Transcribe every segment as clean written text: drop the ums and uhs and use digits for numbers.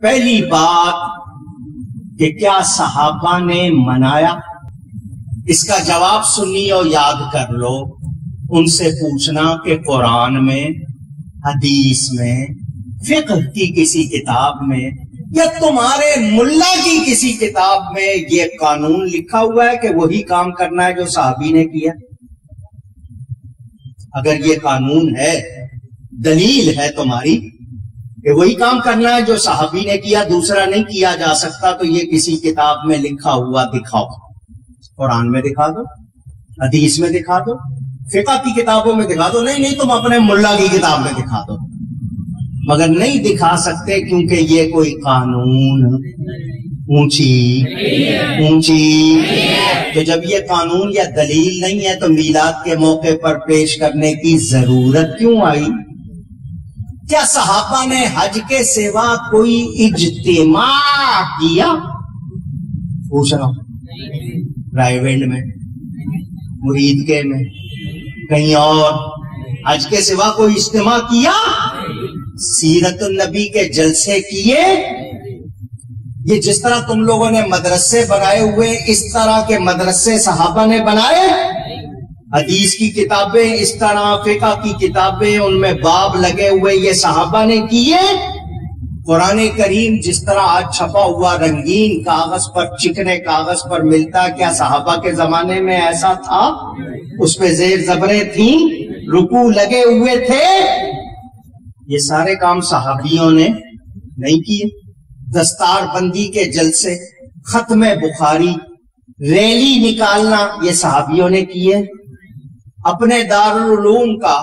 پہلی بات کہ کیا صحابہ نے منایا، اس کا جواب سنی اور یاد کر لو۔ ان سے پوچھنا کہ قرآن میں، حدیث میں، فقہ کی کسی کتاب میں یا تمہارے ملا کی کسی کتاب میں یہ قانون لکھا ہوا ہے کہ وہی کام کرنا ہے جو صحابی نے کیا؟ اگر یہ قانون ہے، دلیل ہے تمہاری کہ وہی کام کرنا ہے جو صحابی نے کیا، دوسرا نہیں کیا جا سکتا، تو یہ کسی کتاب میں لکھا ہوا دکھاؤ۔ قرآن میں دکھا دو، حدیث میں دکھا دو، فقہ کی کتابوں میں دکھا دو۔ نہیں تم اپنے ملا کی کتاب میں دکھا دو، مگر نہیں دکھا سکتے کیونکہ یہ کوئی قانون اونچی تو جب یہ قانون یا دلیل نہیں ہے تو میلاد کے موقع پر پیش کرنے کی ضرورت کیوں آئی؟ کیا صحابہ نے حج کے سوا کوئی اجتماع کیا؟ پوچھ رہا ہوں، رائے میں، مرید کے میں، کہیں اور حج کے سوا کوئی اجتماع کیا؟ سیرت النبی کے جلسے کیے؟ یہ جس طرح تم لوگوں نے مدرسے بنائے ہوئے، اس طرح کے مدرسے صحابہ نے بنائے؟ حدیث کی کتابیں اس طرح، فقہ کی کتابیں ان میں باب لگے ہوئے، یہ صحابہ نے کیے؟ قرآن کریم جس طرح آج چھپا ہوا رنگین کاغذ پر، چکنے کاغذ پر ملتا، کیا صحابہ کے زمانے میں ایسا تھا؟ اس پہ زیر زبریں تھیں، رکوع لگے ہوئے تھے؟ یہ سارے کام صحابیوں نے نہیں کیے۔ دستار بندی کے جلسے، ختم بخاری، ریلی نکالنا، یہ صحابیوں نے کیے۔ اپنے دارالعلوم کا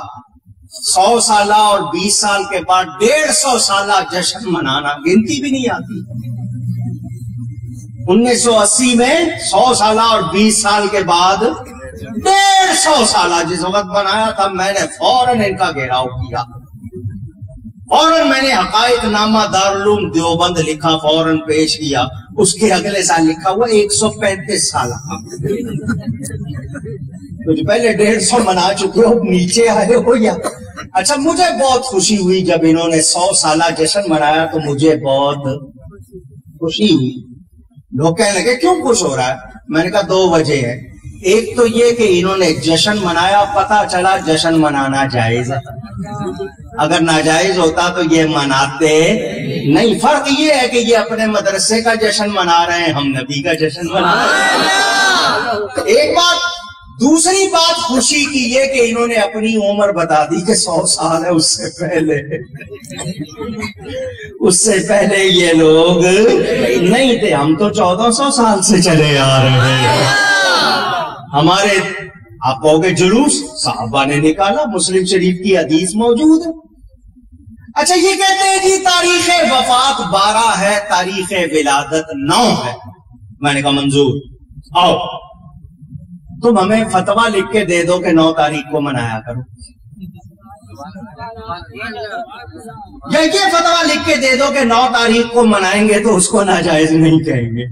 100 سالہ اور 20 سال کے بعد 150 سالہ جشن منانا، گنتی بھی نہیں آتی۔ 1980 میں 100 سالہ اور 20 سال کے بعد 150 سالہ جس وقت بنایا تھا، میں نے فوراً ان کا گھیراؤ کیا، فوراً میں نے حقائق نامہ دارالعلوم دیوبند لکھا، فوراً پیش کیا۔ اس کے اگلے سال لکھا ہوا 135 سالہ، کچھ پہلے 150 منا چکے ہو، نیچے آئے ہو یا؟ اچھا، مجھے بہت خوشی ہوئی جب انہوں نے 100 سالہ جشن منایا، تو مجھے بہت خوشی ہوئی۔ لوگ کہنے لگے کیوں خوش ہو رہا ہے؟ میں نے کہا 2 وجہ ہے۔ ایک تو یہ کہ انہوں نے جشن منایا، پتہ چلا جشن منانا جائز ہے، اگر ناجائز ہوتا تو یہ مناتے نہیں۔ فرق یہ ہے کہ یہ اپنے مدرسے کا جشن منا رہے ہیں، ہم نبی کا جشن منا رہے ہیں۔ ایک بات۔ دوسری بات خوشی کی یہ کہ انہوں نے اپنی عمر بتا دی کہ 100 سال ہے، اس سے پہلے یہ لوگ نہیں تھے۔ ہم تو 1400 سال سے چلے آ رہے ہیں۔ ہمارے، آپ کہو گے جلوس، صحابہ نے نکالا، مسلم شریف کی حدیث موجود ہے۔ اچھا، یہ کہتے ہیں جی تاریخ وفات 12 ہے، تاریخ ولادت 9 ہے۔ میں نے کہا منظور، آؤ تم ہمیں فتویٰ لکھ کے دے دو کہ 9 تاریخ کو منایا کرو، یا یہ فتویٰ لکھ کے دے دو کہ 9 تاریخ کو منائیں گے تو اس کو ناجائز نہیں کہیں گے۔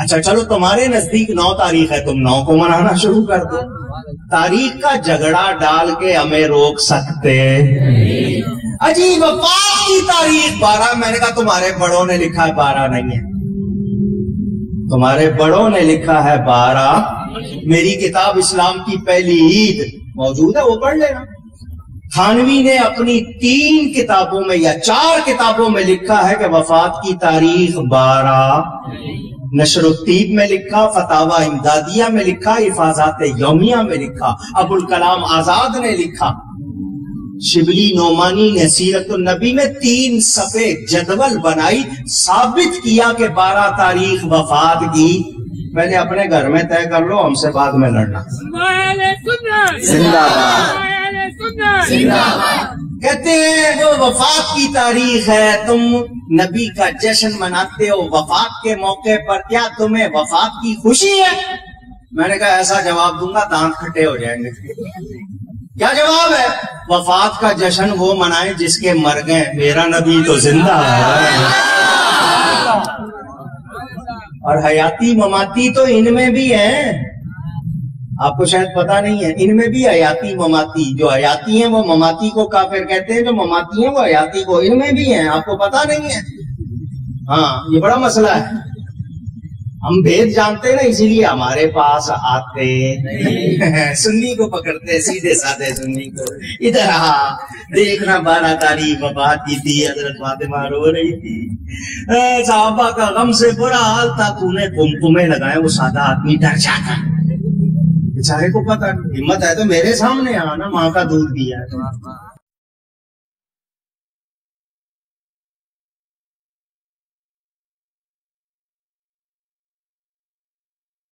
اچھا چلو، تمہارے نزدیک 9 تاریخ ہے، تم 9 کو منانا شروع کر دو۔ تاریخ کا جھگڑا ڈال کے ہمیں روک سکتے؟ اجی وفات کی تاریخ 12، میں نے کہا تمہارے بڑوں نے لکھا ہے 12 نہیں ہے، تمہارے بڑوں نے لکھا ہے 12۔ میری کتاب اسلام کی پہلی عید موجود ہے، وہ پڑھ لینا۔ تھانوی نے اپنی 3 کتابوں میں یا 4 کتابوں میں لکھا ہے کہ وفات کی تاریخ 12۔ نشر الطیب میں لکھا، فتاوی امدادیہ میں لکھا، حفاظات یومیہ میں لکھا، ابوالکلام آزاد نے لکھا، شبلی نعمانی نے سیرت النبی میں 3 صفحے جدول بنائی، ثابت کیا کہ 12 تاریخ وفات کی۔ پہلے اپنے گھر میں طے کر لو، ہم سے بعد میں لڑنا۔ زندہ باد۔ کہتے ہیں جو وفات کی تاریخ ہے، تم نبی کا جشن مناتے ہو وفات کے موقع پر، کیا تمہیں وفات کی خوشی ہے؟ میں نے کہا ایسا جواب دوں گا دانت کھٹے ہو جائیں گے۔ کیا جواب ہے؟ وفات کا جشن وہ منائیں جس کے مر گئے، میرا نبی تو زندہ ہے۔ اور حیاتی مماتی تو ان میں بھی ہیں، آپ کو شاید پتا نہیں ہے، ان میں بھی حیاتی مماتی، جو حیاتی ہیں وہ مماتی کو کافر کہتے ہیں، جو مماتی ہیں وہ حیاتی کو، ان میں بھی ہیں، آپ کو پتا نہیں ہے۔ ہاں یہ بڑا مسئلہ ہے. ہم بھید جانتے نا اسی لیے ہمارے پاس آتے سنی کو پکڑتے سیدھے سادے سنی کو. ادھر دیکھنا 12 تاریخ وفات کی تھی, حضرت فاطمہ رو رہی تھی, صحابہ کا غم سے برا حال تھا, تو نے قمقمے لگائے, وہ سادہ آدمی ڈر جاتا, بیچارے کو پتا ہمت ہے تو میرے سامنے آنا, ماں کا دودھ دیا ہے.